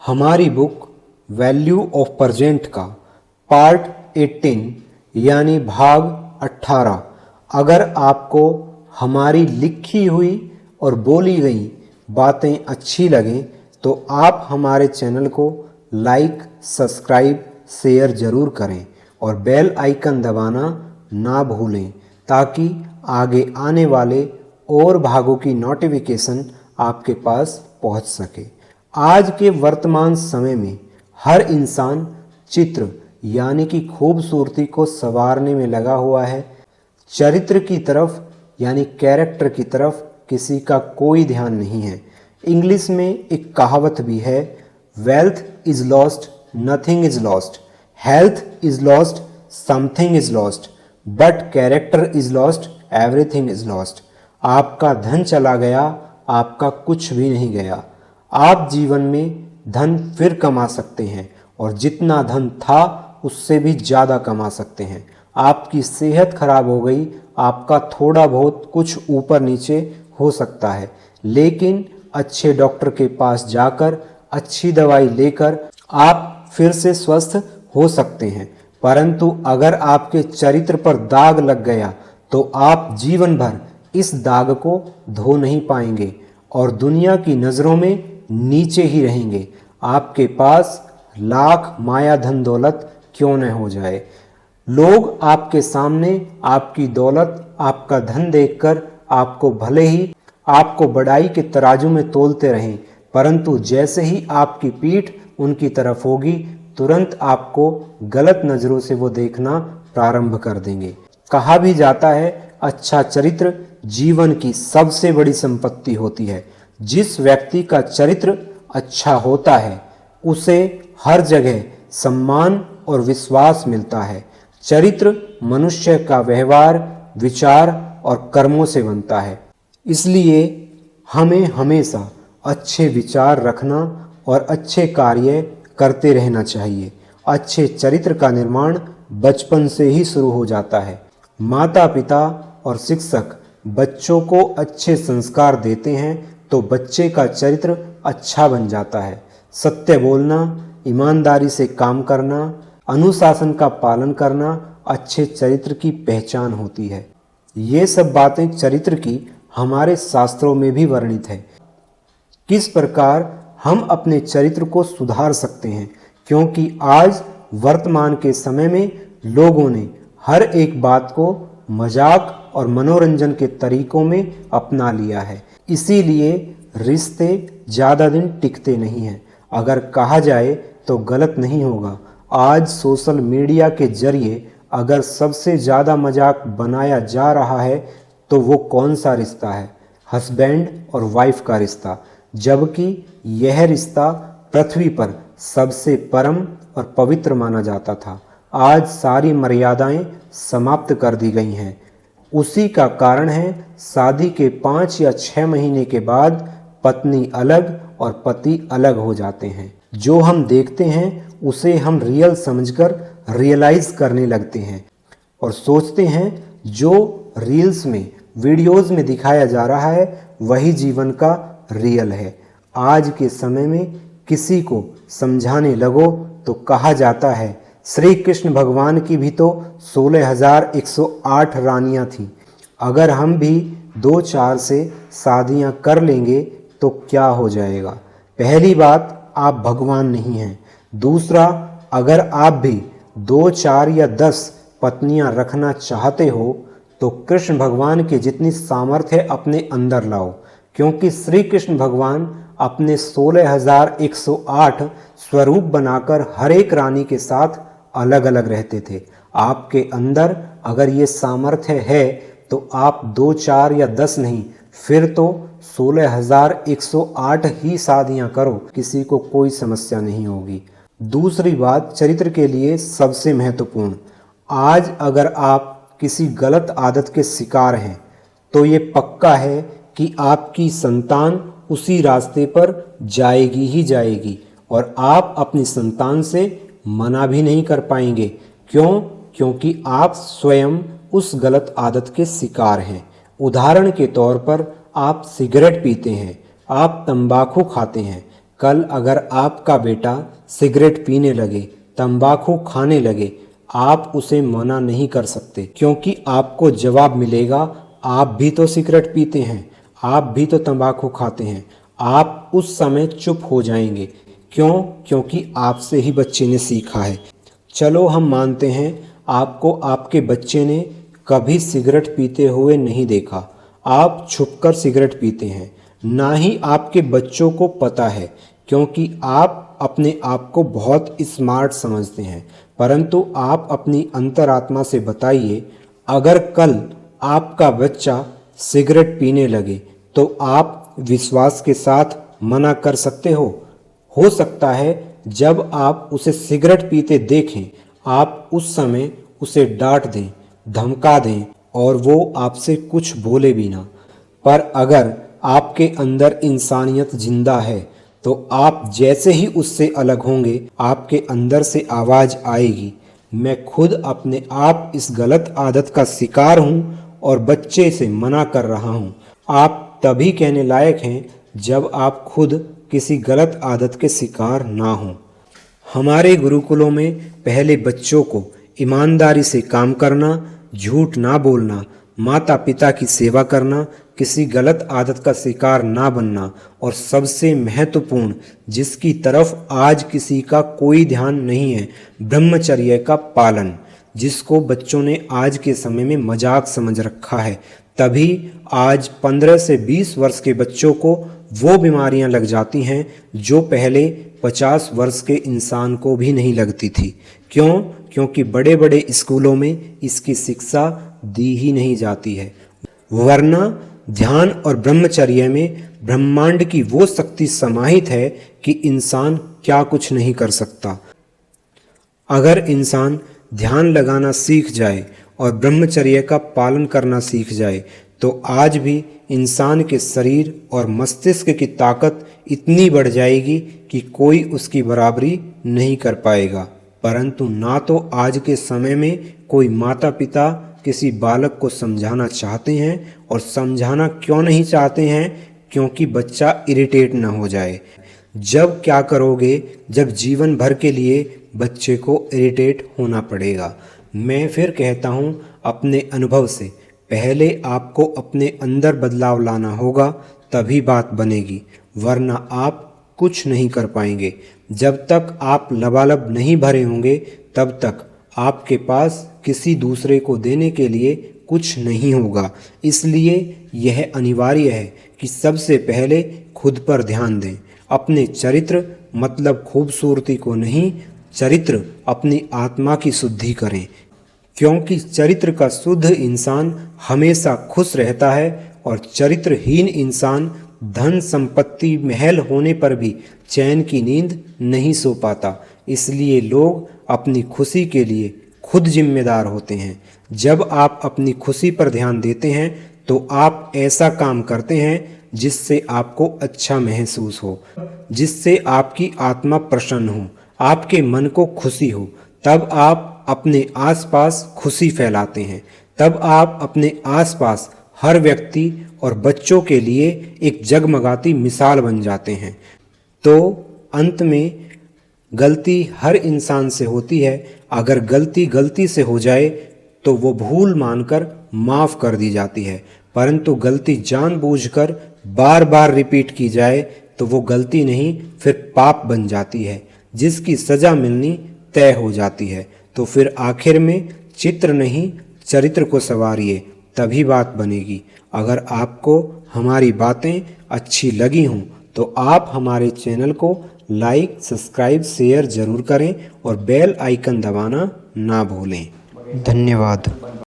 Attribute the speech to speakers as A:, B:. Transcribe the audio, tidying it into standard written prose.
A: हमारी book value of present का part 18 यानी भाग 18 अगर आपको हमारी लिखी हुई और बोली गई बातें अच्छी लगें तो आप हमारे चैनल को लाइक, सब्सक्राइब, शेयर ज़रूर करें और बेल आइकन दबाना ना भूलें ताकि आगे आने वाले और भागों की नोटिफिकेशन आपके पास पहुंच सके। आज के वर्तमान समय में हर इंसान चित्र यानी कि खूबसूरती को संवारने में लगा हुआ है। चरित्र की तरफ यानी कैरेक्टर की तरफ किसी का कोई ध्यान नहीं है। इंग्लिश में एक कहावत भी है, wealth is lost, nothing is lost, health is lost, something is lost, but character is lost, everything is lost. आपका धन चला गया, आपका कुछ भी नहीं गया। आप जीवन में धन फिर कमा सकते हैं और जितना धन था उससे भी ज़्यादा कमा सकते हैं। आपकी सेहत खराब हो गई, आपका थोड़ा बहुत कुछ ऊपर नीचे हो सकता है, लेकिन अच्छे डॉक्टर के पास जाकर अच्छी दवाई लेकर आप फिर से स्वस्थ हो सकते हैं। परंतु अगर आपके चरित्र पर दाग लग गया तो आप जीवन भर इस दाग को धो नहीं पाएंगे और दुनिया की नज़रों में नीचे ही रहेंगे। आपके पास लाख माया धन दौलत क्यों न हो जाए, लोग आपके सामने आपकी दौलत, आपका धन देखकर आपको भले ही आपको बड़ाई के तराजू में तोलते रहें, परंतु जैसे ही आपकी पीठ उनकी तरफ होगी तुरंत आपको गलत नज़रों से वो देखना प्रारंभ कर देंगे। कहा भी जाता है, अच्छा चरित्र जीवन की सबसे बड़ी संपत्ति होती है। जिस व्यक्ति का चरित्र अच्छा होता है उसे हर जगह सम्मान और विश्वास मिलता है। चरित्र मनुष्य का व्यवहार, विचार और कर्मों से बनता है। इसलिए हमें हमेशा अच्छे विचार रखना और अच्छे कार्य करते रहना चाहिए। अच्छे चरित्र का निर्माण बचपन से ही शुरू हो जाता है। माता पिता और शिक्षक बच्चों को अच्छे संस्कार देते हैं तो बच्चे का चरित्र अच्छा बन जाता है। सत्य बोलना, ईमानदारी से काम करना, अनुशासन का पालन करना अच्छे चरित्र की पहचान होती है। ये सब बातें चरित्र की हमारे शास्त्रों में भी वर्णित है। किस प्रकार हम अपने चरित्र को सुधार सकते हैं, क्योंकि आज वर्तमान के समय में लोगों ने हर एक बात को मजाक और मनोरंजन के तरीकों में अपना लिया है। इसीलिए रिश्ते ज़्यादा दिन टिकते नहीं हैं। अगर कहा जाए तो गलत नहीं होगा, आज सोशल मीडिया के जरिए अगर सबसे ज़्यादा मजाक बनाया जा रहा है तो वो कौन सा रिश्ता है? हस्बैंड और वाइफ का रिश्ता, जबकि यह रिश्ता पृथ्वी पर सबसे परम और पवित्र माना जाता था। आज सारी मर्यादाएं समाप्त कर दी गई हैं। उसी का कारण है शादी के 5 या 6 महीने के बाद पत्नी अलग और पति अलग हो जाते हैं। जो हम देखते हैं उसे हम रियल समझकर रियलाइज करने लगते हैं और सोचते हैं जो रील्स में, वीडियोस में दिखाया जा रहा है वही जीवन का रियल है। आज के समय में किसी को समझाने लगो तो कहा जाता है श्री कृष्ण भगवान की भी तो 16,108 रानियां थीं। अगर हम भी 2-4 से शादियां कर लेंगे तो क्या हो जाएगा? पहली बात, आप भगवान नहीं हैं। दूसरा, अगर आप भी 2-4 या 10 पत्नियां रखना चाहते हो तो कृष्ण भगवान की जितनी सामर्थ्य है अपने अंदर लाओ, क्योंकि श्री कृष्ण भगवान अपने 16,108 स्वरूप बनाकर हर एक रानी के साथ अलग अलग रहते थे। आपके अंदर अगर ये सामर्थ्य है तो आप 2-4 या 10 नहीं, फिर तो 16,108 ही शादियां करो, किसी को कोई समस्या नहीं होगी। दूसरी बात, चरित्र के लिए सबसे महत्वपूर्ण, आज अगर आप किसी गलत आदत के शिकार हैं तो ये पक्का है कि आपकी संतान उसी रास्ते पर जाएगी ही जाएगी और आप अपनी संतान से मना भी नहीं कर पाएंगे। क्यों? क्योंकि आप स्वयं उस गलत आदत के शिकार हैं। उदाहरण के तौर पर आप सिगरेट पीते हैं, आप तंबाकू खाते हैं, कल अगर आपका बेटा सिगरेट पीने लगे, तंबाकू खाने लगे, आप उसे मना नहीं कर सकते, क्योंकि आपको जवाब मिलेगा आप भी तो सिगरेट पीते हैं, आप भी तो तंबाकू खाते हैं। आप उस समय चुप हो जाएंगे। क्यों? क्योंकि आपसे ही बच्चे ने सीखा है। चलो हम मानते हैं आपको आपके बच्चे ने कभी सिगरेट पीते हुए नहीं देखा, आप छुपकर सिगरेट पीते हैं। ना ही आपके बच्चों को पता है, क्योंकि आप अपने आप को बहुत स्मार्ट समझते हैं। परंतु आप अपनी अंतरात्मा से बताइए, अगर कल आपका बच्चा सिगरेट पीने लगे तो आप विश्वास के साथ मना कर सकते हो? हो सकता है जब आप उसे सिगरेट पीते देखें, आप उस समय उसे डांट दें, धमका दें और वो आपसे कुछ बोले भी ना। पर अगर आपके अंदर इंसानियत जिंदा है तो आप जैसे ही उससे अलग होंगे, आपके अंदर से आवाज़ आएगी, मैं खुद अपने आप इस गलत आदत का शिकार हूँ और बच्चे से मना कर रहा हूँ। आप तभी कहने लायक हैं जब आप खुद किसी गलत आदत के शिकार ना हों। हमारे गुरुकुलों में पहले बच्चों को ईमानदारी से काम करना, झूठ ना बोलना, माता पिता की सेवा करना, किसी गलत आदत का शिकार ना बनना और सबसे महत्वपूर्ण, जिसकी तरफ आज किसी का कोई ध्यान नहीं है, ब्रह्मचर्य का पालन, जिसको बच्चों ने आज के समय में मजाक समझ रखा है। तभी आज 15 से 20 वर्ष के बच्चों को वो बीमारियां लग जाती हैं जो पहले 50 वर्ष के इंसान को भी नहीं लगती थी। क्यों? क्योंकि बड़े बड़े स्कूलों में इसकी शिक्षा दी ही नहीं जाती है। वरना ध्यान और ब्रह्मचर्य में ब्रह्मांड की वो शक्ति समाहित है कि इंसान क्या कुछ नहीं कर सकता। अगर इंसान ध्यान लगाना सीख जाए और ब्रह्मचर्य का पालन करना सीख जाए तो आज भी इंसान के शरीर और मस्तिष्क की ताकत इतनी बढ़ जाएगी कि कोई उसकी बराबरी नहीं कर पाएगा। परंतु ना तो आज के समय में कोई माता पिता किसी बालक को समझाना चाहते हैं, और समझाना क्यों नहीं चाहते हैं? क्योंकि बच्चा इरिटेट ना हो जाए। जब क्या करोगे, जब जीवन भर के लिए बच्चे को इरिटेट होना पड़ेगा। मैं फिर कहता हूँ अपने अनुभव से, पहले आपको अपने अंदर बदलाव लाना होगा, तभी बात बनेगी, वरना आप कुछ नहीं कर पाएंगे। जब तक आप लबालब नहीं भरे होंगे तब तक आपके पास किसी दूसरे को देने के लिए कुछ नहीं होगा। इसलिए यह अनिवार्य है कि सबसे पहले खुद पर ध्यान दें। अपने चरित्र मतलब खूबसूरती को नहीं, चरित्र अपनी आत्मा की शुद्धि करें, क्योंकि चरित्र का शुद्ध इंसान हमेशा खुश रहता है और चरित्रहीन इंसान धन संपत्ति महल होने पर भी चैन की नींद नहीं सो पाता। इसलिए लोग अपनी खुशी के लिए खुद जिम्मेदार होते हैं। जब आप अपनी खुशी पर ध्यान देते हैं तो आप ऐसा काम करते हैं जिससे आपको अच्छा महसूस हो, जिससे आपकी आत्मा प्रसन्न हो, आपके मन को खुशी हो। तब आप अपने आसपास खुशी फैलाते हैं। तब आप अपने आसपास हर व्यक्ति और बच्चों के लिए एक जगमगाती मिसाल बन जाते हैं। तो अंत में गलती हर इंसान से होती है। अगर गलती गलती से हो जाए तो वो भूल मानकर माफ़ कर दी जाती है, परंतु गलती जानबूझकर बार बार रिपीट की जाए तो वो गलती नहीं, फिर पाप बन जाती है, जिसकी सज़ा मिलनी तय हो जाती है। तो फिर आखिर में चित्र नहीं, चरित्र को संवारिए, तभी बात बनेगी। अगर आपको हमारी बातें अच्छी लगी हों तो आप हमारे चैनल को लाइक, सब्सक्राइब, शेयर ज़रूर करें और बेल आइकन दबाना ना भूलें। धन्यवाद।